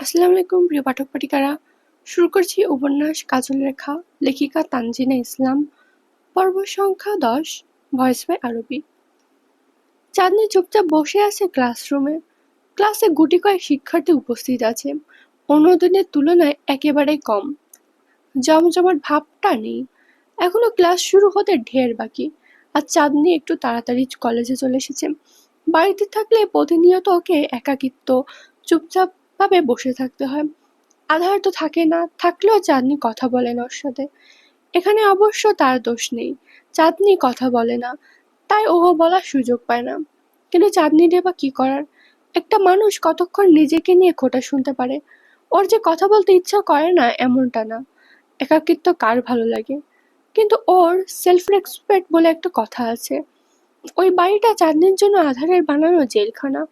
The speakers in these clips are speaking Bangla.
আসসালামু আলাইকুম প্রিয় পাঠক পাঠিকারা। শুরু করছি উপন্যাস কাজল রেখা, লেখিকা তানজিনা ইসলাম, পর্ব সংখ্যা 10, ভয়েস বাই আরবি। চাঁদনি চুপচাপ বসে আছে ক্লাসরুমে। ক্লাসে গুটি কয়েক শিক্ষার্থী উপস্থিত আছে, অন্য দিনের তুলনায় একেবারেই কম। জমজমাট ভাবটা নেই। এখনো ক্লাস শুরু হতে ঢের বাকি। আর চাঁদনি একটু তাড়াতাড়ি কলেজে চলে এসেছে। বাড়িতে থাকলে প্রতিনিয়ত ওকে একাকিত্ব, চুপচাপ ভাবে বসে থাকতে হয়। আধার তো থাকে না, থাকলেও চাঁদনি কথা বলে না ওর সাথে। এখানে অবশ্য তার দোষ নেই, চাঁদনি কথা বলে না, তাই ও বলার সুযোগ পায় না। কিন্তু চাঁদনির বা কি করার? একটা মানুষ কতক্ষণ নিজেকে নিয়ে খোঁটা শুনতে পারে? ওর যে কথা বলতে ইচ্ছা করে না এমনটা না, একাকিত্ব কার ভালো লাগে? কিন্তু ওর সেলফ রেসপেক্ট বলে একটা কথা আছে। ওই বাড়িটা চাঁদনির জন্য আধারের বানানো জেলখানা,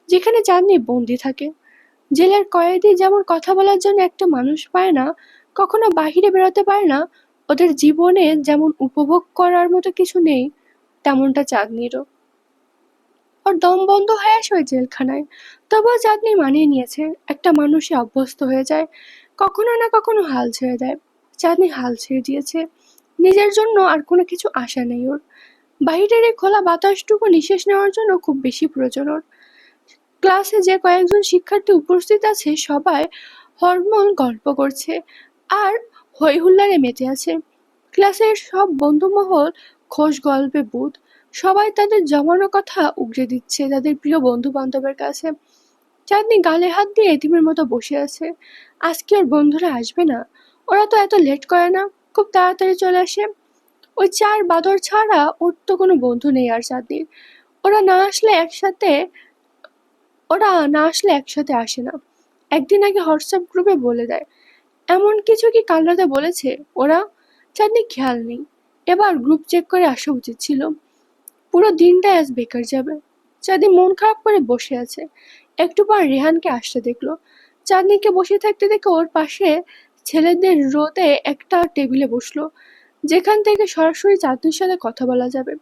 যেখানে চাঁদনি বন্দি থাকে। জেলের কয়েদি যেমন কথা বলার জন্য একটা মানুষ পায় না, কখনো বাহিরে বেরোতে পারে না, ওদের জীবনে যেমন উপভোগ করার মতো কিছু নেই, তেমনটা চাঁদনিরও। ওর দম বন্ধ হয়ে আসে ওই জেলখানায়। তবুও চাঁদনি মানিয়ে নিয়েছে, একটা মানুষে অভ্যস্ত হয়ে যায়, কখনো না কখনো হাল ছেড়ে দেয়। চাঁদনি হাল ছেড়ে দিয়েছে, নিজের জন্য আর কোনো কিছু আশা নেই ওর। বাহিরের এই খোলা বাতাসটুকু নিঃশ্বাস নেওয়ার জন্য খুব বেশি প্রয়োজন ওর। ক্লাসে যে কয়েকজন শিক্ষার্থী উপস্থিত আছে সবাই হরমোন গল্প করছে আর হই হুল্লাড়ে মেতে আছে। ক্লাসের সব বন্ধুমহল খোশ গল্পে বুঁদ। সবাই তাদের জমানো কথা উগরে দিচ্ছে তাদের প্রিয় বন্ধু বান্ধবের কাছে। চাঁদনি গালে হাত দিয়ে এতিমের মতো বসে আছে। আজকে ওর বন্ধুরা আসবে না? ওরা তো এত লেট করে না, খুব তাড়াতাড়ি চলে আসে। ওই চার বাদর ছাড়া ওর তো কোনো বন্ধু নেই আর চাঁদনির। ওরা না আসলে একসাথে ওরা না আসলে একসাথে আসে না। একদিন আগে হোয়াটসঅ্যাপ গ্রুপে বলে দেয়। এমন কিছু কি কাল রাতে বলেছে ওরা? চাঁদনি খেয়াল নেই। এবার গ্রুপ চেক করে আসা উচিত ছিল। পুরো দিনটা আজ বেকার যাবে। চাঁদনি মন খারাপ করে বসে আছে। একটু পর রেহানকে আসতে দেখলো। চাঁদনিকে বসে থাকতে দেখে ওর পাশে ছেলেদের রোতে একটা টেবিলে বসলো, যেখান থেকে সরাসরি চাঁদনির সাথে কথা বলা যাবে।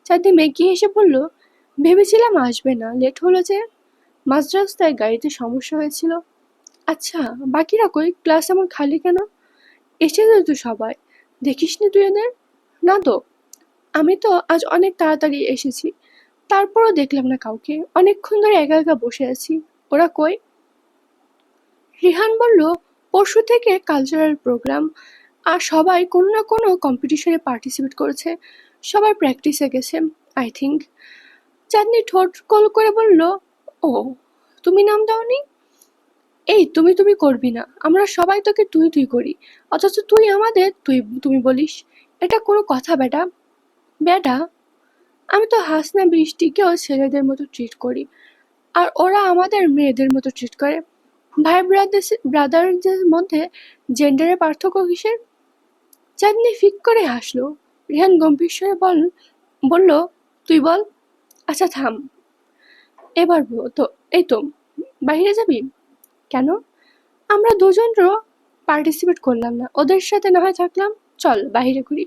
চাঁদনি মেগিয়ে এসে বলল, ভেবেছিলাম আসবে না, লেট হলো যে। মাঝ রাস্তায় গাড়িতে সমস্যা হয়েছিল। আচ্ছা, বাকিরা কই? ক্লাস এমন খালি কেন? এসেছে তো সবাই, দেখিসনি তুই এদের? না তো, আমি তো আজ অনেক তাড়াতাড়ি এসেছি, তারপরও দেখলাম না কাউকে। অনেকক্ষণ ধরে একা একা বসে আছি। ওরা কই? রিহান বলল, পরশু থেকে কালচারাল প্রোগ্রাম, আর সবাই কোনো না কোনো কম্পিটিশনে পার্টিসিপেট করেছে। সবাই প্র্যাকটিসে গেছে, আই থিঙ্ক। চাঁদনি ঠোঁট গোল করে বলল, ও, তুমি নাম দাওনি? এই তুমি তুমি করবি না, আমরা সবাই তোকে তুই তুই করি, অথচ তুই আমাদের তুই তুমি বলিস। এটা কোনো কথা বেটা? বেটা? আমি তো হাসনা বৃষ্টিকেও ছেলেদের মতো ট্রিট করি, আর ওরা আমাদের মেয়েদের মতো ট্রিট করে। ভাই ব্রাদারদের মধ্যে জেন্ডারের পার্থক্য কিসের? চাঁদনি ফিক করে হাসলো। রিহান গম্ভীর স্বরে বলল, তুই বল। আচ্ছা থাম, এবার তো এই তো, বাইরে যাবি কেন? আমরা দুজনও পার্টিসিপেট করলাম না, ওদের সাথে না হয় থাকলাম। চল বাইরে ঘুরি।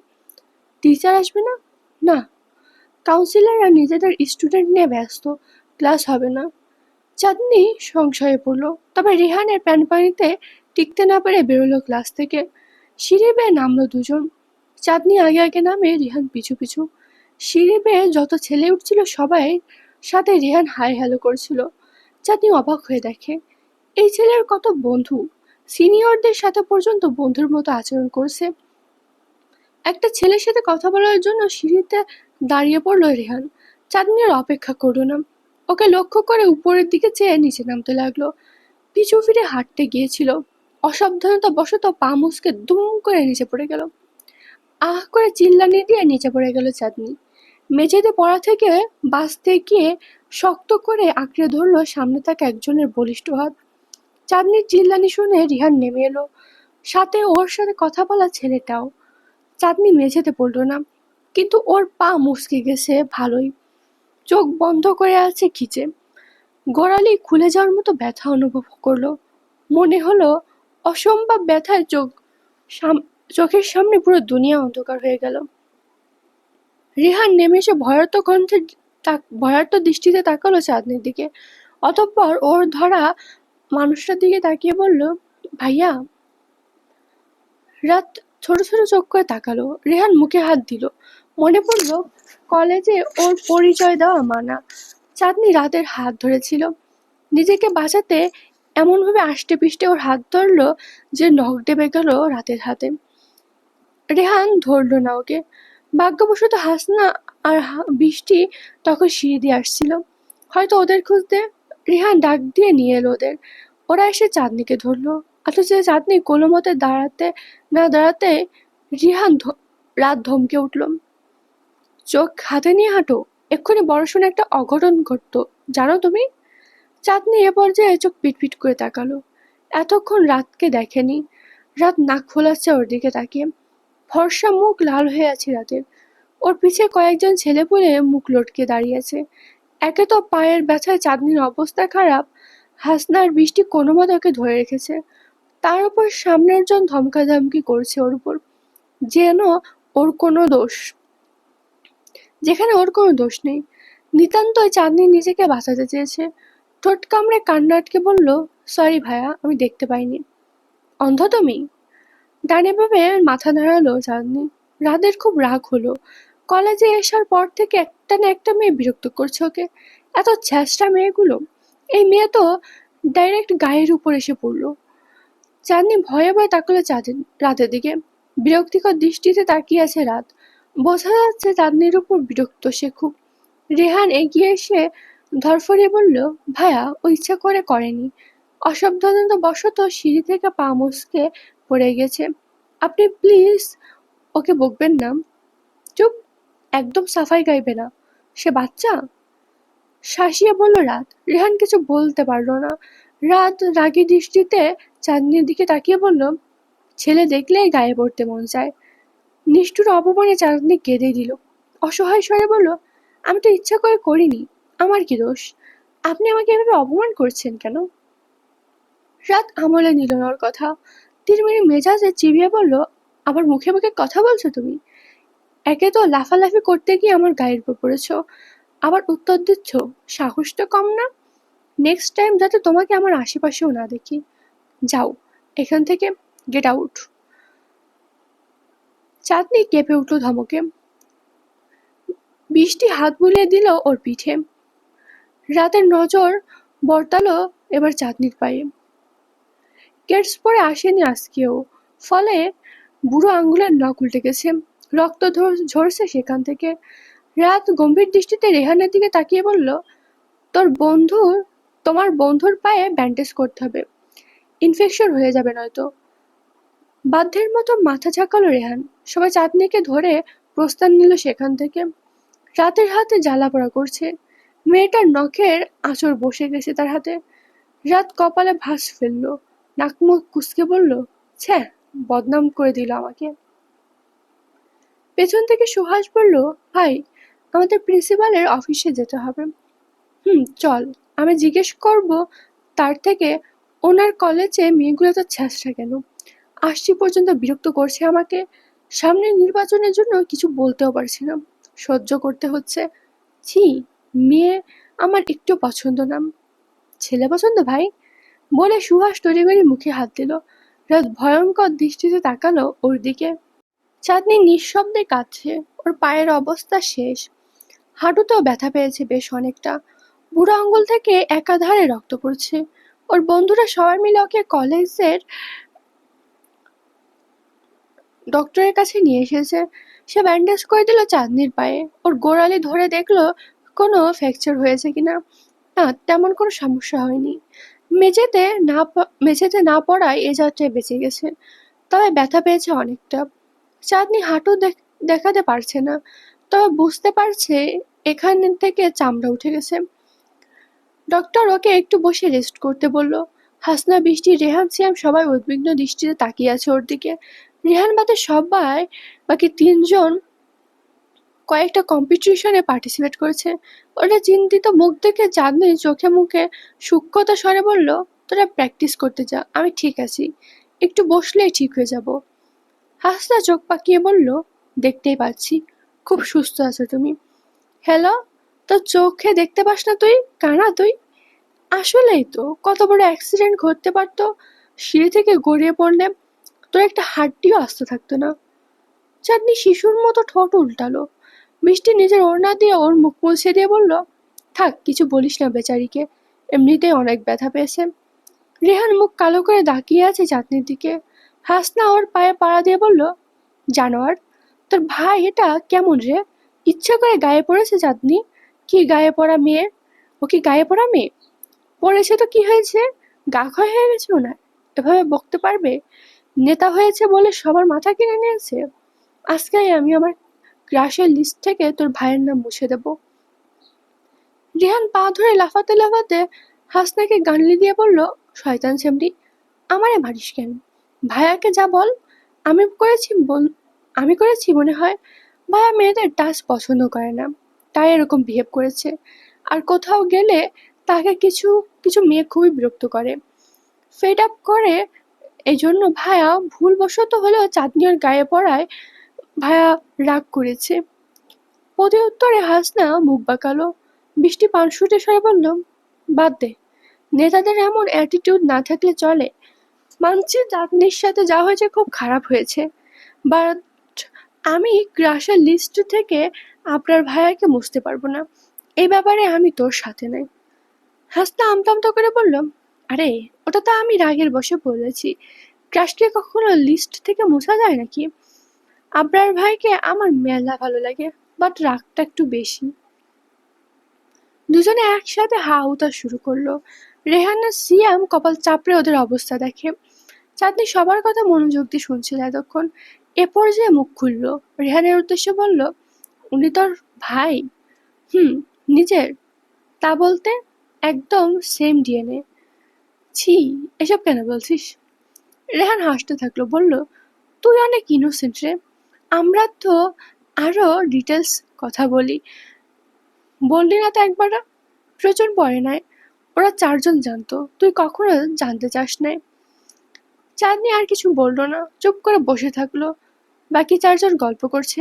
টিচার আসবে না? না, কাউন্সিলররা নিজেদের স্টুডেন্ট নিয়ে ব্যস্ত, ক্লাস হবে না। চাঁদনি সংশয়ে পড়ল। তবে রেহানের প্যানপানিতে টিকতে না পেরে বেরোলো ক্লাস থেকে। সিঁড়ি বেয়ে নামলো দুজন। চাঁদনি আগে আগে নামে, রিহান পিছু পিছু। সিঁড়ি বেয়ে যত ছেলে উঠছিল সবাই সাথে রিহান হাই হ্যালো করছিল। চাঁদনি অবাক হয়ে দেখে, এই ছেলের কত বন্ধু, সিনিয়রদের সাথে পর্যন্ত বন্ধুর মতো আচরণ করছে। একটা ছেলের সাথে কথা বলার জন্য সিঁড়িতে দাঁড়িয়ে পড়ল রেহান। চাঁদনি আর অপেক্ষা করল না, ওকে লক্ষ্য করে উপরের দিকে চেয়ে নিচে নামতে লাগলো। পিছু ফিরে হাঁটতে গিয়েছিল, অসাবধানতা বশত পা মুচকে দুম করে নিচে পড়ে গেল। আহ করে চিল্লানি দিয়ে নিচে পড়ে গেল চাঁদনি। মেঝেতে পড়া থেকে বাঁচতে গিয়ে শক্ত করে আঁকড়ে ধরলো সামনে থাকা একজনের বলিষ্ঠ হাত। চাঁদনির চিল্লানি শুনে রিহান নেমে এলো, সাথে ওর সাথে কথা বলা ছেলেটাও। চাঁদনি মেঝেতে পড়ল না, কিন্তু ওর পা মুচকে গেছে ভালোই। চোখ বন্ধ করে আছে খিচে। গোড়ালি খুলে যাওয়ার মতো ব্যথা অনুভব করলো। মনে হলো অসম্ভব ব্যথায় চোখের সামনে পুরো দুনিয়া অন্ধকার হয়ে গেল। রিহান নেমে এসে ভয়ার্ত দৃষ্টিতে তাকালো চাঁদনির দিকে। অতঃপর ওর ধরা মানুষটার দিকে তাকিয়ে বলল, ভাইয়া। রাত ছোট ছোট চোখ করে তাকালো। রেহান মুখে হাত দিল। মনে পড়ল কলেজে ওর পরিচয় দেওয়া মানা। চাঁদনি রাতের হাত ধরেছিল। নিজেকে বাঁচাতে এমনভাবে আষ্টে পিষ্টে ওর হাত ধরল যে নখ ডেবে গেল রাতের হাতে। রেহান ধরল না ওকে। ভাগ্যবশত হাসনা আর বৃষ্টি তখন সিঁড়ি দিয়ে আসছিল, হয়তো ওদের খুঁজতে। রেহান ডাক দিয়ে নিয়ে এলো ওদের। ওরা এসে চাঁদনিকে ধরলো। অথচ চাঁদনি কোনো মতে দাঁড়াতে রাত ধমকে উঠল, চোখ হাতে নিয়ে হাঁটো, এক্ষুনি বড়সড় একটা অঘটন ঘটতো, জানো তুমি? চাঁদনি এ পর্যায়ে চোখ পিটপিট করে তাকালো। এতক্ষণ রাতকে দেখেনি। রাত নাক ফোলাচ্ছে ওর দিকে তাকিয়ে। ফর্সা মুখ লাল হয়ে আছে রাতের। ওর পিছে কয়েকজন ছেলেপুলে মুখ লটকে দাঁড়িয়ে আছে। একে তো পায়ের ব্যথায় চাঁদনির অবস্থা খারাপ, হাসনা আর বৃষ্টি কোনো মতে ওকে ধরে রেখেছে। তার উপর সামনের জন ধমকাধমকি করছে ওর উপর, যেন ওর কোনো দোষ যেখানে ওর কোনো দোষ নেই। নিতান্তই চাঁদনি নিজেকে বাঁচাতে চেয়েছে। ঠোঁট কামড়ে কান্না আটকে বলল, সরি ভাইয়া, আমি দেখতে পাইনি। অন্ধ তুমি? ডানে ভাবে মাথা নাড়ালো চাঁদনি। রাতের খুব রাগ হলো। কলেজে আসার পর থেকে একটা না একটা মেয়ে বিরক্ত করছে ওকে। এত ছ্যাঁচড়া মেয়েগুলো। এই মেয়ে তো ডাইরেক্ট গায়ের উপর এসে পড়লো। চাঁদনি ভয়ে ভয়ে তাকালো রাতের দিকে। বিরক্তিকর দৃষ্টিতে তাকিয়ে আছে রাত। বোঝা যাচ্ছে চাঁদনির উপর বিরক্ত সে খুব। রেহান এগিয়ে এসে ধরফরিয়ে বলল, ভাইয়া, ও ইচ্ছা করে করেনি। অসাবধানতাবশত সিঁড়ি থেকে পা মুচকে পড়ে গেছে। আপনি প্লিজ ওকে বকবেন না। চুপ, একদম সাফাই গাইবে না। সে বাচ্চা। শাসিয়ে বলল রাত। রেহান কিছু বলতে পারল না। রাত রাগী দৃষ্টিতে চাঁদনির দিকে তাকিয়ে বলল, ছেলে দেখলেই গায়ে পড়তে মন চায়। নিষ্ঠুর অপমানে চাঁদনি কেঁদে দিল। অসহায় স্বরে বলল, আমি তো ইচ্ছা করে করিনি, আমার কি দোষ? আপনি আমাকে এভাবে অপমান করছেন কেন? রাত আমলে নিল না ওর কথা। তিরমিরি মেজাজে চিবিয়ে বলল, আবার মুখে মুখে কথা বলছো তুমি? একে তো লাফালাফি করতে গিয়ে আমার গায়ের উপর পড়েছ, আবার উত্তর দিচ্ছ। সাহস তো কম না। নেক্সট টাইম যাতে তোমাকে আমার আশেপাশেও না দেখি। যাও এখান থেকে, গেট আউট। চাঁদনি কেঁপে উঠল ধমকে। বৃষ্টি হাত বুলিয়ে দিল ওর পিঠে। রাতের নজর বর্তালো এবার চাঁদনির পায়ে। কেটস পরে আসেনি আজকেও, ফলে বুড়ো আঙ্গুলের নখ উল্টে গেছে। রক্ত ঝরছে সেখান থেকে। রাত গম্ভীর দৃষ্টিতে রেহানের দিকে তাকিয়ে বলল, তোমার বন্ধুর পায়ে ব্যান্ডেজ করতে হবে, ইনফেকশন হয়ে যাবে নয়তো। বাধ্যের মতো মাথা ঝাঁকালো রেহান। সবাই চাঁদনিকে ধরে প্রস্থান নিল সেখান থেকে। রাতের হাতে জ্বালা পোড়া করছে। মেয়েটার নখের আঁচড় বসে গেছে তার হাতে। রাত কপালে ভাঁজ ফেলল, নাক মুখ কুঁচকে বলল, ছ্যাঃ, বদনাম করে দিল আমাকে। পেছন থেকে সুহাস বলল, ভাই, আমাদের প্রিন্সিপালের অফিসে যেতে হবে। চল, আমি জিজ্ঞেস করব তার থেকে ওনার কলেজে মেয়েগুলো তো ছ্যাঁচড়া কেন। আসছি পর্যন্ত বিরক্ত করছে আমাকে। সামনের নির্বাচনের জন্য কিছু বলতেও পারছি না, সহ্য করতে হচ্ছে। ছি, মেয়ে আমার একটু পছন্দ না। ছেলে পছন্দ ভাই, বলে সুহাস তড়িঘড়ি মুখে হাত দিল। রাত ভয়ঙ্কর দৃষ্টিতে তাকালো ওর দিকে। চাঁদনি নিঃশব্দে কাঁদছে। ওর পায়ের অবস্থা শেষ। হাঁটুতেও ব্যথা পেয়েছে বেশ অনেকটা। বুড়ো আঙ্গুল থেকে একাধারে রক্ত পড়ছে। ওর বন্ধুরা সবাই মিলে ওকে কলেজের ডক্টরের কাছে নিয়ে এসেছে। সে ব্যান্ডেজ করে দিল চাঁদনির পায়ে। ওর গোড়ালি ধরে দেখলো কোনো ফ্র্যাকচার হয়েছে কিনা। না, তেমন কোনো সমস্যা হয়নি। মেঝেতে না পড়ায় এ যাত্রায় বেঁচে গেছে। তবে ব্যথা পেয়েছে অনেকটা। চাঁদনি হাঁটু দেখাতে পারছে না, তবে বুঝতে পারছে এখান থেকে চামড়া উঠে গেছে। ডক্টর ওকে একটু বসে রেস্ট করতে বলল। হাসনা, বৃষ্টি, রেহান, সিয়াম সবাই উদ্বিগ্ন দৃষ্টিতে তাকিয়ে আছে ওর দিকে। রেহান বাদে বাকি তিনজন কয়েকটা কম্পিটিশনে পার্টিসিপেট করেছে। ওরা চিন্তিত মুখ দেখে চাঁদনি চোখে মুখে সূক্ষ্মতা স্বরে বলল, তোরা প্র্যাকটিস করতে যা, আমি ঠিক আছি, একটু বসলেই ঠিক হয়ে যাব। হাসনা চোখ পাকিয়ে বলল, দেখতেই পাচ্ছি, খুব সুস্থ আছো তুমি। হ্যালো, তোর চোখে দেখতে পাস না তুই? কানা তুই? আসলেই তো, কত বড় অ্যাক্সিডেন্ট ঘটতে পারতো। সিঁড়ি থেকে গড়িয়ে পড়লে তোর একটা হাড্ডিও আস্ত থাকতো না। চাঁদনি শিশুর মতো ঠোঁট উল্টালো। মিষ্টি নিজের ওড়না দিয়ে ওর মুখ মুছে দিয়ে বলল, থাক কিছু বলিস না বেচারিকে, এমনিতেই অনেক ব্যথা পেয়েছে। রেহান মুখ কালো করে তাকিয়ে আছে চাঁদনির দিকে। হাসনা ওর পায়ে পাড়া দিয়ে বলল, জানোয়ার, তোর ভাই এটা কেমন রে? ইচ্ছা করে গায়ে পড়েছে চাঁদনি? কি গায়ে পড়া মেয়ে? ও কি গায়ে পড়া মেয়ে? পড়েছে তো কি হয়েছে? গা ক্ষয় হয়ে গেছে ওনার? এভাবে বকতে পারবে? নেতা হয়েছে বলে সবার মাথা কিনে নিয়েছে। আজকেই আমি আমার ক্রাশের লিস্ট থেকে তোর ভাইয়ের নাম মুছে দেব। রেহান পা ধরে লাফাতে লাফাতে হাসনাকে গানলি দিয়ে বলল, শয়তান সেমরি, আমারে মারিস কেন? ভাইয়াকে যা বল। আমি করেছি আমি করেছি মনে হয়? ভাইয়া মেয়েদের টাচ পছন্দ করে না, তাই এরকম বিহেভ করেছে। আর কোথাও গেলে তাকে কিছু কিছু মেয়ে খুবই বিরক্ত করে, ফেড আপ করে। এই জন্য ভাইয়া ভুলবশত হলেও চাঁদনি ওর গায়ে পড়ায় ভাইয়া রাগ করেছে। প্রতি উত্তরে হাসনা মুখ বাঁকালো। বৃষ্টি পানসুটে স্বরে বলল, বাদ দে, নেতাদের এমন অ্যাটিটিউড না থাকলে চলে। মানছি চাঁদনির সাথে যা হয়েছে খুব খারাপ হয়েছে, বাট আমি ক্রাশের লিস্ট থেকে আপনার ভাইয়াকে মুছতে পারবো না। এই ব্যাপারে আমি তোর সাথে নাই। হাসনা আমতা আমতা করে বলল, আরে ওটা তো আমি রাগের বশে বলেছি, ক্রাশকে কখনো লিস্ট থেকে মোছা যায় নাকি? আপনার ভাইকে আমার মেলা ভালো লাগে, বাট রাগটা একটু বেশি। দুজনে একসাথে হা হুতা শুরু করলো। রেহান আর সিয়াম কপাল চাপড়ে ওদের অবস্থা দেখে। চাঁদনি সবার কথা মনোযোগ দিয়ে শুনছিল এতক্ষণ। এ পর্যায়ে মুখ খুলল। রেহানের উদ্দেশ্যে বলল, উনি তোর ভাই? হুম, নিজের। তা বলতে একদম সেম ডিএনএ। ছি, এসব কেন বলছিস? রেহান হাসতে থাকলো, বলল, তুই অনেক ইনোসেন্ট রে। আমরা তো আরো ডিটেলস কথা বলি, বললি না তো একবার? প্রয়োজন পড়ে নাই। ওরা চারজন জানতো, তুই কখনো জানতে চাস নাই। চাঁদনি আর কিছু বলল না, চুপ করে বসে থাকলো। বাকি চারজন গল্প করছে।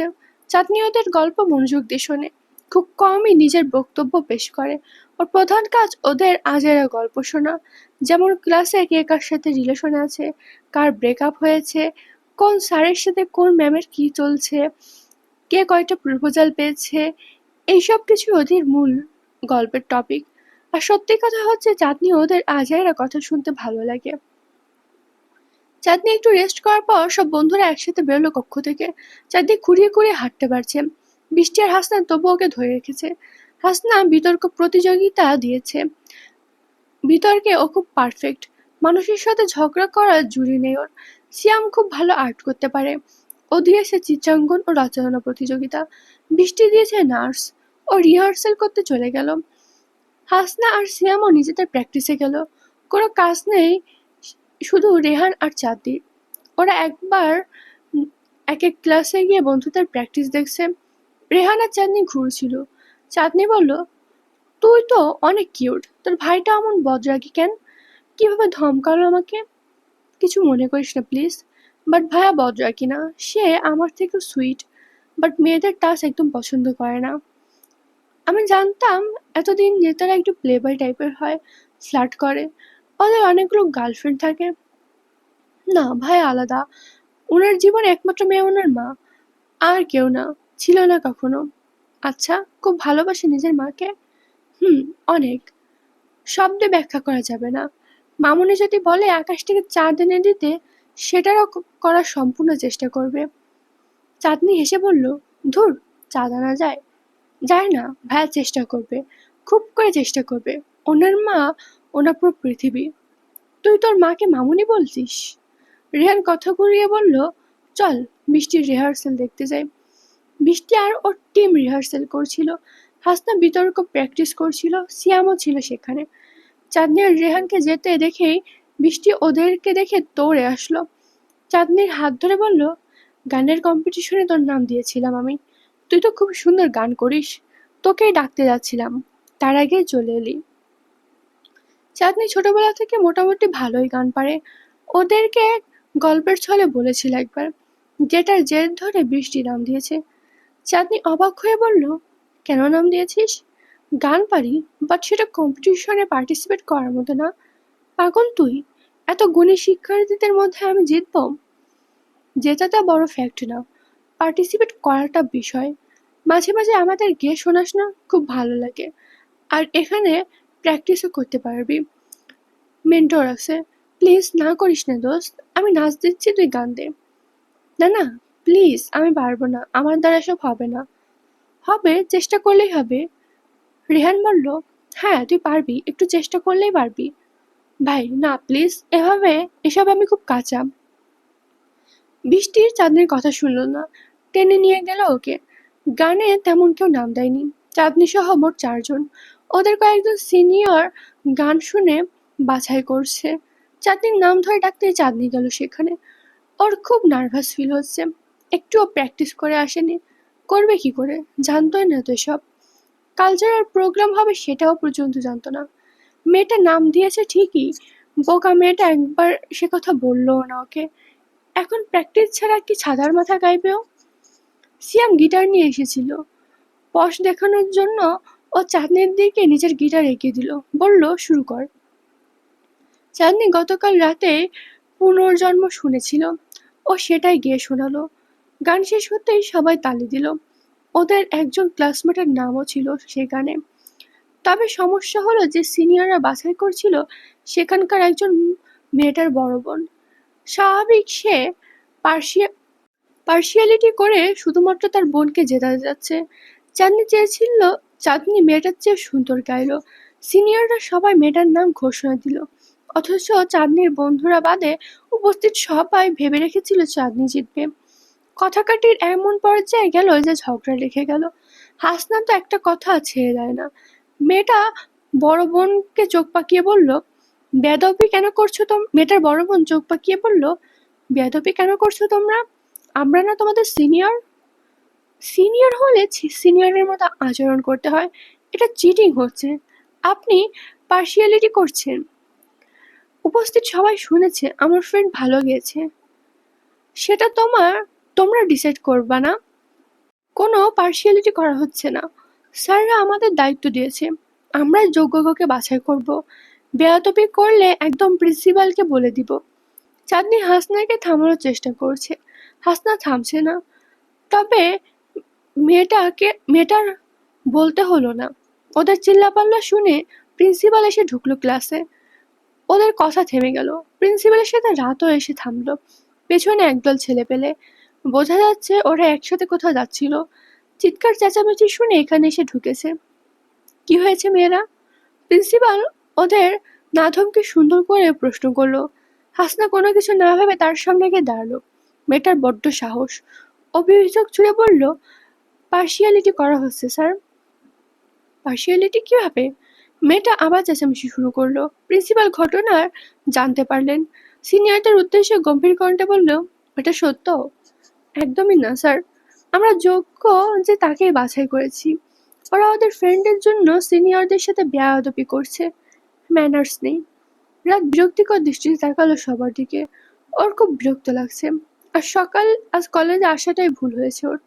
চাঁদনি ওদের গল্প মনোযোগ দিয়ে শোনে, খুব কমই নিজের বক্তব্য পেশ করে। ওর প্রধান কাজ ওদের আজেরা গল্প শোনা, যেমন ক্লাসে কে কার সাথে রিলেশনে আছে, কার ব্রেকআপ হয়েছে, কোন স্যারের সাথে কোন ম্যামের কি চলছে, কে কয়টা প্রপোজাল পেয়েছে। এইসব কিছু ওদের মূল গল্পের টপিক। আর সত্যি কথা হচ্ছে চাঁদনি ওদের আজাইরা কথা শুনতে ভালো লাগে। চাঁদনি একটু রেস্ট করার পর সব বন্ধুরা একসাথে বেরোলো কক্ষ থেকে। চাঁদনি খুঁড়িয়ে খুঁড়িয়ে হাঁটতে পারছে। বৃষ্টি আর হাসনান তবু ওকে ধরে রেখেছে। হাসনা বিতর্ক প্রতিযোগিতা দিয়েছে, বিতর্কে ও খুব পারফেক্ট। মানুষের সাথে ঝগড়া করার জুড়ি নেই ওর। সিয়াম খুব ভালো আর্ট করতে পারে, ও দিয়েছে চিত্রাঙ্কন ও রচনা প্রতিযোগিতা। বৃষ্টি দিয়েছে নার্স, ও রিহার্সেল করতে চলে গেল। হাসনা আর সিয়ামও নিজেদের প্র্যাকটিসে গেল। কোনো কাজ নেই, শুধু রেহান আর চাঁদনির। ওরা একবার এক এক ক্লাসে গিয়ে বন্ধুদের প্র্যাকটিস দেখছে। রেহান আর চাঁদনি ঘুরছিল। চাঁদনি বলল, তুই তো অনেক কিউট, তোর ভাইটা এমন বদরাগী কেন? কিভাবে ধমকালো আমাকে? কিছু মনে করিস না প্লিজ, বাট ভাইয়া বদরাগী না, সে আমার থেকেও সুইট, বাট মেয়েদের টাচ একদম পছন্দ করে না। আমি জানতাম এতদিন নেতারা একটু প্লেবয় টাইপের হয়, ফ্লার্ট করে, ওদের অনেকগুলো গার্লফ্রেন্ড থাকে। না, ভাই আলাদা। ওনার জীবনে একমাত্র মেয়ে ওনার মা, আর কেউ না, ছিল না কখনো। আচ্ছা, খুব ভালোবাসে নিজের মাকে? হুম, অনেক। শব্দে ব্যাখ্যা করা যাবে না। মামুনি যদি বলে আকাশ থেকে চাঁদ এনে দিতে, সেটারও করার সম্পূর্ণ চেষ্টা করবে। চাঁদনি হেসে বলল, ধুর, চাঁদ আনা যায়? যায় না, ভাইয়া চেষ্টা করবে, খুব করে চেষ্টা করবে। ওনার মা ওনার পুরো পৃথিবী। তুই তোর মাকে মামুনি বলছিস? রেহান কথা ঘুরিয়ে বলল, চল বৃষ্টির রিহার্সেল দেখতে যাই। বৃষ্টি আর ওর টিম রিহার্সেল করছিল। হাসনা বিতর্ক প্র্যাকটিস করছিল, সিয়ামও ছিল সেখানে। চাঁদনি আর রেহানকে যেতে দেখেই বৃষ্টি ওদেরকে দেখে দৌড়ে আসলো। চাঁদনির হাত ধরে বলল, গানের কম্পিটিশনে তোর নাম দিয়েছিলাম আমি, তুই তো খুব সুন্দর গান করিস, তোকেই ডাকতে যাচ্ছিলাম, তার আগেই চলে এলি। চাঁদনি ছোটবেলা থেকে মোটামুটি ভালোই গান পারে, ওদেরকে গল্পের ছলে বলেছিল একবার, যেটার জের ধরে বৃষ্টি নাম দিয়েছে। চাঁদনি অবাক হয়ে বলল, কেন নাম দিয়েছিস? গান পারি, বাট সেটা কম্পিটিশনে পার্টিসিপেট করার মতো না। পাগল তুই? এত গুণী শিক্ষার্থীদের মধ্যে আমি জিতবো? জেতাটা বড় ফ্যাক্ট না, পার্টিসিপেট করাটা বিষয়। মাঝে মাঝে আমাদের গিয়ে শোনাস না, খুব ভালো লাগে। আর এখানে প্র্যাকটিসও করতে পারবি। মেন্টর আছে। প্লিজ না করিস না দোস্ত, আমি নাচ দিচ্ছি, তুই গান দে। না না, প্লিজ, আমি পারবো না, আমার দ্বারা এসব হবে না। হবে, চেষ্টা করলেই হবে। রেহান বলল, হ্যাঁ তুই পারবি, একটু চেষ্টা করলেই পারবি। ভাই না প্লিজ, এসব আমি খুব কাঁচা। বৃষ্টির চাঁদনির কথা শুনল না, টেনে নিয়ে গেল ওকে। গানে তেমন কেউ নাম দেয়নি, চাঁদনি সহ মোট 4 জন। ওদের কয়েকজন সিনিয়র গান শুনে বাছাই করছে। চাঁদনির নাম ধরে ডাকতেই চাঁদনি গেল সেখানে। ওর খুব নার্ভাস ফিল হচ্ছে, একটুও প্র্যাকটিস করে আসেনি। করবে কি করে, জানতোই না তো এসব। কালচারাল প্রোগ্রাম হবে সেটাও পর্যন্ত জানতো না। মেয়েটা নাম দিয়েছে ঠিকই, বোকা মেয়েটা একবার সে কথা বললও না ওকে। এখন প্র্যাকটিস ছাড়া কি ছাদার মাথা গাইবেও? সিয়াম গিটার নিয়ে এসেছিল, পশ দেখানোর জন্য ও চাঁদনির দিকে নিজের গিটার এগিয়ে দিল, বলল শুরু কর। চাঁদনি গতকাল রাতে পুনর্জন্ম শুনেছিল, ও সেটাই গেয়ে শোনালো। গান শেষ হতেই সবাই তালি দিল। ওদের একজন ক্লাসমেটের নামও ছিল সে গানে। তবে সমস্যা হলো যে সিনিয়ররা বাছাই করছিল সেখানকার একজন মেয়েটার বড় বোন। স্বাভাবিক সে পার্সিয়ালিটি করে শুধুমাত্র তার বোনকে জেতাতে যাচ্ছে। চাঁদনি চেয়েছিল চাঁদনি মেয়েটার চেয়ে সুন্দর গাইল। সিনিয়ররা সবাই মেয়েটার নাম ঘোষণা দিল, অথচ চাঁদনির বন্ধুরা বাদে উপস্থিত সবাই ভেবে রেখেছিল চাঁদনি জিতবে। কথাকাটির এমন পর্যায়ে গেল যে ঝগড়া লেগে গেল। হাসনাত তো একটা কথা ছেড়ে দেয় না। মেয়েটা বড় বোনকে চোখ পাকিয়ে বলল, বেয়াদবি কেন করছো মেয়েটার বড় বোন চোখ পাকিয়ে বলল, বেয়াদবি কেন করছো তোমরা? আমরা না তোমাদের সিনিয়র? সিনিয়র হলে সিনিয়রের মতো আচরণ করতে হয়, এটা চিটিং হচ্ছে। আপনি পার্সিয়ালিটি করছেন। উপস্থিত সবাই শুনেছে আমার ফ্রেন্ড ভালো গেয়েছে, সেটা তোমরা ডিসাইড করবা না। কোনো পার্সিয়ালিটি করা হচ্ছে না, স্যাররা আমাদের দায়িত্ব দিয়েছে, আমরা যোগ্য কাউকে বাছাই করব। বেয়াদবি করলে একদম প্রিন্সিপালকে বলে দিব। চাঁদনি হাসনাকে থামানোর চেষ্টা করছে, হাসনা থামছে না। তবে মেয়েটার বলতে হলো না। ওদের চিল্লাপাল্লা শুনে প্রিন্সিপাল এসে ঢুকলো ক্লাসে। ওদের কথা থেমে গেল। প্রিন্সিপালের সাথে রাতও এসে থামলো। পেছনে একদল ছেলে পেলে, বোঝা যাচ্ছে ওরা একসাথে কোথাও যাচ্ছিল। চিৎকার চেঁচামেচি শুনে এখানে এসে ঢুকেছে। কি হয়েছে মেয়েরা? প্রিন্সিপাল ওদের না ধমকে সুন্দর করে প্রশ্ন করলো। হাসনা কোনো কিছু না ভেবে তার সামনে গিয়ে দাঁড়ালো। মেয়েটার বড্ড সাহস, অভিযোগ ছুড়ে বলল, পার্সিয়ালিটি করা হচ্ছে স্যার। পার্সিয়ালিটি কিভাবে? মেয়েটা আবার চেঁচামেচি শুরু করলো। প্রিন্সিপাল ঘটনার জানতে পারলেন। সিনিয়রদের উদ্দেশ্যে গম্ভীর কণ্ঠে বলল, এটা সত্য? একদমই না স্যার, আমরা যোগ্য যে তাকেই বাছাই করেছি। ওরা ওদের ফ্রেন্ডের জন্য সিনিয়রদের সাথে বেয়াদবি করছে, ম্যানার্স নেই। রাত বিরক্তিকর দৃষ্টিতে তাকালো সবার দিকে। ওর খুব বিরক্ত লাগছে। আর আজ কলেজে আসাটাই ভুল হয়েছে ওর।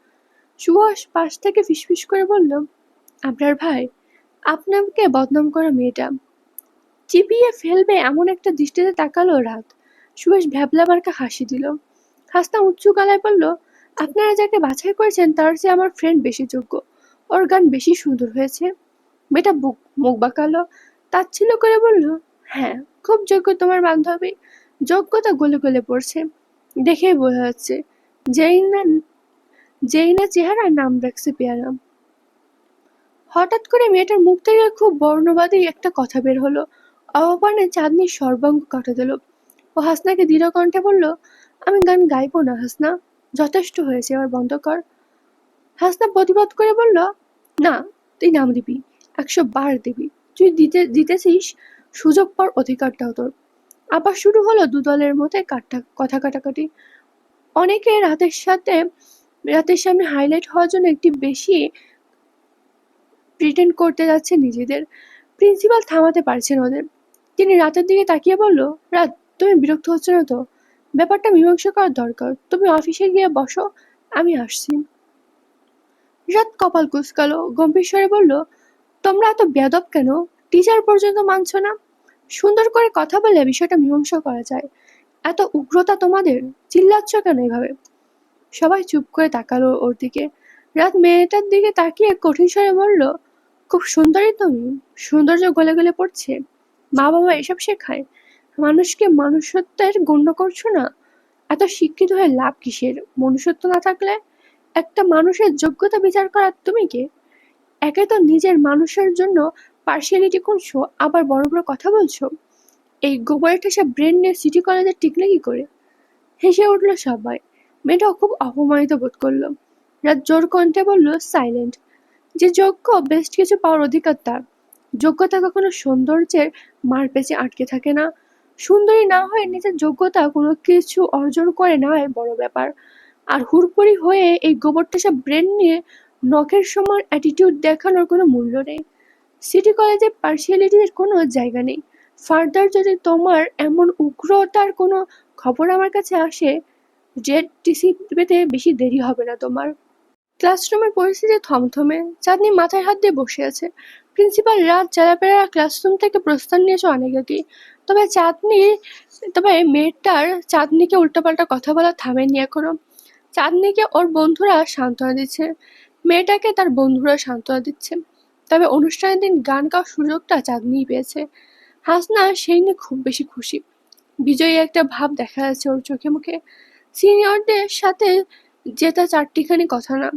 সুহাস পাশ থেকে ফিসফিস করে বলল, আপনার ভাই, আপনাকে বদনাম করা মেয়েটা। চিবিয়ে ফেলবে এমন একটা দৃষ্টিতে তাকালো রাত। সুহাস ভ্যাবলা মার্কা হাসি দিল। হাসনা উঁচু গলায় বলল, আপনারা যাকে বাছাই করেছেন তার চেয়ে আমার ফ্রেন্ড বেশি যোগ্য, ওর গান বেশি সুন্দর হয়েছে। মেয়েটা মুখ বাঁকালো, তাচ্ছিল্য করে বলল, হ্যাঁ খুব যোগ্য তোমার বান্ধবী, যোগ্যতা গলে গলে পড়ছে, দেখেই বোঝা যাচ্ছে। যেই না যেই না চেহারা, নাম রাখছে পেয়ারা। হঠাৎ করে মেয়েটার মুখ থেকে খুব বর্ণবাদী একটা কথা বের হলো। অবমানে চাঁদনির সর্বাঙ্গ কাটা দিল। ও হাসনাকে দৃঢ় কণ্ঠে বলল, আমি গান গাইবো না হাসনা, যথেষ্ট হয়েছে, এবার বন্ধ কর। হাসনা প্রতিবাদ করে বলল, না, তুই নাম দিবি, 100 বার দিবি, তুই দিতেছিস, সুযোগ পাওয়ার অধিকারটাও তোর। আবার শুরু হলো দু দলের মধ্যে কথা কাটাকাটি। অনেকে রাতের সামনে হাইলাইট হওয়ার জন্য একটি বেশি প্রিটেন্ড করতে যাচ্ছে নিজেদের। প্রিন্সিপাল থামাতে পারছেন ওদের। তিনি রাতের দিকে তাকিয়ে বলল, রাত, তুমি বিরক্ত হচ্ছ না তো? ব্যাপারটা মীমাংসা করার দরকার, তুমি অফিসে গিয়ে বসো, আমি আসছি। রাত কপাল কুঁচকালো, গম্ভীর স্বরে বলল, তোমরা এত বেয়াদব কেন? টিচার পর্যন্ত মানছো না? সুন্দর করে কথা বললে বিষয়টা মীমাংসা করা যায়। এত উগ্রতা তোমাদের? চিল্লাচ্ছ কেন এভাবে? সবাই চুপ করে তাকালো ওর দিকে। রাত মেয়েটার দিকে তাকিয়ে কঠিন স্বরে বলল, খুব সুন্দরী তুমি। সৌন্দর্য গলে গলে পড়ছে। মা বাবা এসব শেখায়? মানুষকে মনুষ্যত্বের গণ্য করছো না? এত শিক্ষিত হয়ে লাভ কিসের? মনুষ্যত্ব না থাকলে? একটা মানুষের যোগ্যতা বিচার করার তুমি কে? একে তো নিজের মানুষের জন্য পার্সিয়ালিটি করছো, আবার বড় বড় কথা বলছো। এই গোবরে ঠেসা ব্রেন নিয়ে সিটি কলেজে টিকলে কি করে? হেসে উঠল সবাই। মেয়েটাও খুব অপমানিত বোধ করলো। রাত জোর কণ্ঠে বলল, সাইলেন্ট। যে যোগ্য বেস্ট কিছু পাওয়ার অধিকার তার। যোগ্যতা কখনো সৌন্দর্যের মারপেঁচে আটকে থাকে না। সুন্দরী না হয়ে নিজের যোগ্যতা কোনো কিছু অর্জন করে নেওয়াই বড় ব্যাপার। আর হুড়পুড়ি হয়ে এই গোবরটেসা ব্রেন নিয়ে নখের সমান অ্যাটিটিউড দেখানোর কোনো মূল্য নেই। সিটি কলেজে পার্সিয়ালিটির কোনো জায়গা নেই। ফার্দার যদি তোমার এমন উগ্রতার কোনো খবর আমার কাছে আসে, জেড টিসি পেতে বেশি দেরি হবে না তোমার। ক্লাসরুমের পরিস্থিতি থমথমে। চাঁদনি মাথায় হাত দিয়ে বসে আছে। প্রিন্সিপাল রাত জ্বালাপেরা ক্লাসরুম থেকে প্রস্থান নিয়েছে অনেক আগেই। তবে মেয়েটার চাঁদনিকে উল্টোপাল্টা কথা বলা থামেনি এখনো। চাঁদনিকে ওর বন্ধুরা সান্ত্বনা দিচ্ছে, মেয়েটাকে তার বন্ধুরা সান্ত্বনা দিচ্ছে। তবে অনুষ্ঠানের দিন গান গাওয়ার সুযোগটা চাঁদনিই পেয়েছে। হাসনা সেই নিয়ে খুব বেশি খুশি। বিজয়ী একটা ভাব দেখা যাচ্ছে ওর চোখে মুখে। সিনিয়রদের সাথে জেতা চারটিখানি কথা না।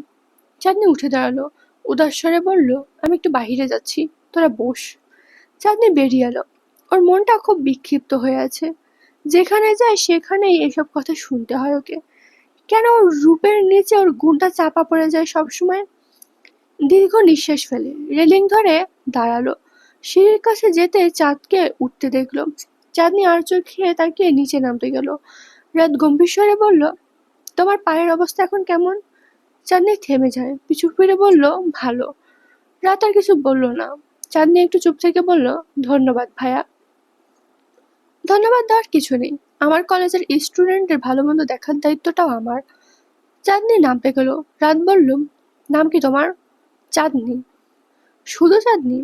চাঁদনি উঠে দাঁড়ালো, উদাস স্বরে বলল, আমি একটু বাহিরে যাচ্ছি, তোরা বস। চাঁদনি বেরিয়ে এলো। ওর মনটা খুব বিক্ষিপ্ত হয়ে আছে। যেখানে যায় সেখানেই এসব কথা শুনতে হয় ওকে। কেন ওর রূপের নিচে ওর গুণটা চাপা পড়ে যায় সবসময়? দীর্ঘ নিঃশ্বাস ফেলে রেলিং ধরে দাঁড়ালো। সিঁড়ির কাছে যেতে চাঁদকে উঠতে দেখলো। চাঁদনি আর চোখ খেয়ে তাকিয়ে নিচে নামতে গেল। রাত গম্ভীর স্বরে বলল, তোমার পায়ের অবস্থা এখন কেমন? চাঁদনি থেমে যায়, পিছু ফিরে বলল, ভালো। রাত আর কিছু বলল না। চাঁদনি একটু চুপ থেকে বলল, ধন্যবাদ ভাইয়া। ধন্যবাদ দেওয়ার কিছু নেই। আমার কলেজের স্টুডেন্টের ভালো মন্দ দেখার দায়িত্বটাও আমার। চাঁদনি নামতে গেল। রাত বলল, নাম কি তোমার? চাঁদনি। শুধু চাঁদনি?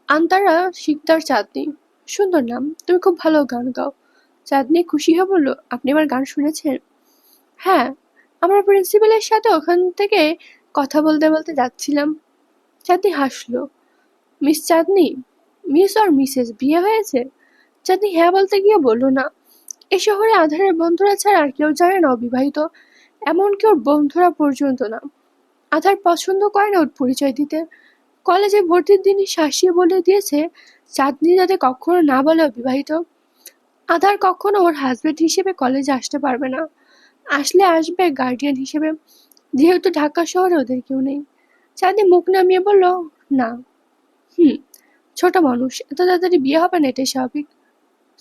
আন্তারা শিকদার চাঁদনি। সুন্দর নাম, তুমি খুব ভালো গান গাও। চাঁদনি খুশি হয়ে বলল, আপনি আমার গান শুনেছেন? হ্যাঁ, আমরা প্রিন্সিপালের সাথে ওখান থেকে কথা বলতে বলতে যাচ্ছিলাম। চাঁদনি হাসলো। মিস চাঁদনি? মিস আর মিসেস বিয়ে হয়েছে? চাঁদনি হ্যাঁ বলতে গিয়ে বলল না। এ শহরে আধারের বন্ধুরা ছাড়া আর কেউ জানে না অবিবাহিত, এমনকি ওর বন্ধুরা পর্যন্ত না। আধার পছন্দ করে না ওর পরিচয় দিতে। কলেজে ভর্তির দিনই শাসিয়ে বলে দিয়েছে চাঁদনি যাতে কখনো না বলে অবিবাহিত। আধার কখনো ওর হাজবেন্ড হিসেবে কলেজে আসতে পারবে না। আসলে আসবে গার্ডিয়ান হিসেবে, যেহেতু ঢাকা শহরে ওদের কেউ নেই। চাঁদনি মুখ নামিয়ে বলল, না। হুম, ছোট মানুষ, এত তাড়াতাড়ি বিয়ে হবে না এটাই স্বাভাবিক।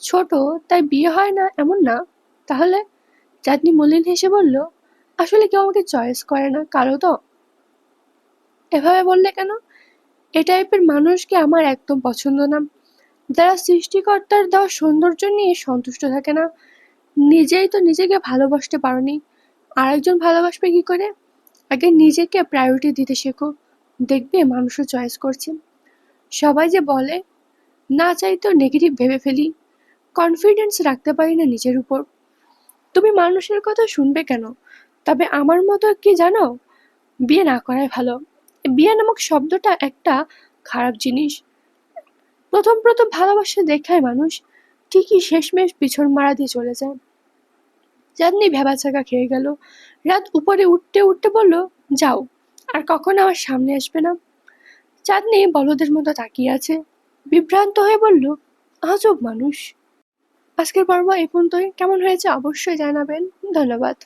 ছোট, তাই বিয়ে হয় না এমন না। তাহলে? চাঁদনি মলিন হেসে বলল, আসলে কেউ আমাকে চয়েস করে না, কালো তো। এভাবে বললে কেন? এ টাইপের মানুষকে আমার একদম পছন্দ না। যারা সৃষ্টিকর্তার দেওয়া সৌন্দর্য নিয়ে সন্তুষ্ট থাকে না। নিজেই তো নিজেকে ভালোবাসতে পারোনি, আরেকজন ভালোবাসবে কি করে? আগে নিজেকে প্রায়োরিটি দিতে শেখো, দেখবে মানুষও চয়েস করছে। সবাই যে বলে, না চাইতেও নেগেটিভ ভেবে ফেলি, কনফিডেন্স রাখতে পারি না নিজের উপর। তুমি মানুষের কথা শুনবে কেন? তবে আমার মতো কি জানো, বিয়ে না করাই ভালো। বিয়ে নামক শব্দটা একটা খারাপ জিনিস। প্রথম প্রথম ভালোবাসা দেখায় মানুষ, ঠিকই শেষমেশ পিছন মারা দিয়ে চলে যায়। চাঁদনি ভ্যাবাচাকা খেয়ে গেল। রাত উপরে উঠতে উঠতে বলল, যাও, আর কখনো আমার সামনে আসবে না। চাঁদনি বলদের মতো তাকিয়ে আছে, বিভ্রান্ত হয়ে বলল, আজব মানুষ। আজকের পর্ব এই পর্যন্তই। কেমন হয়েছে অবশ্যই জানাবেন। ধন্যবাদ।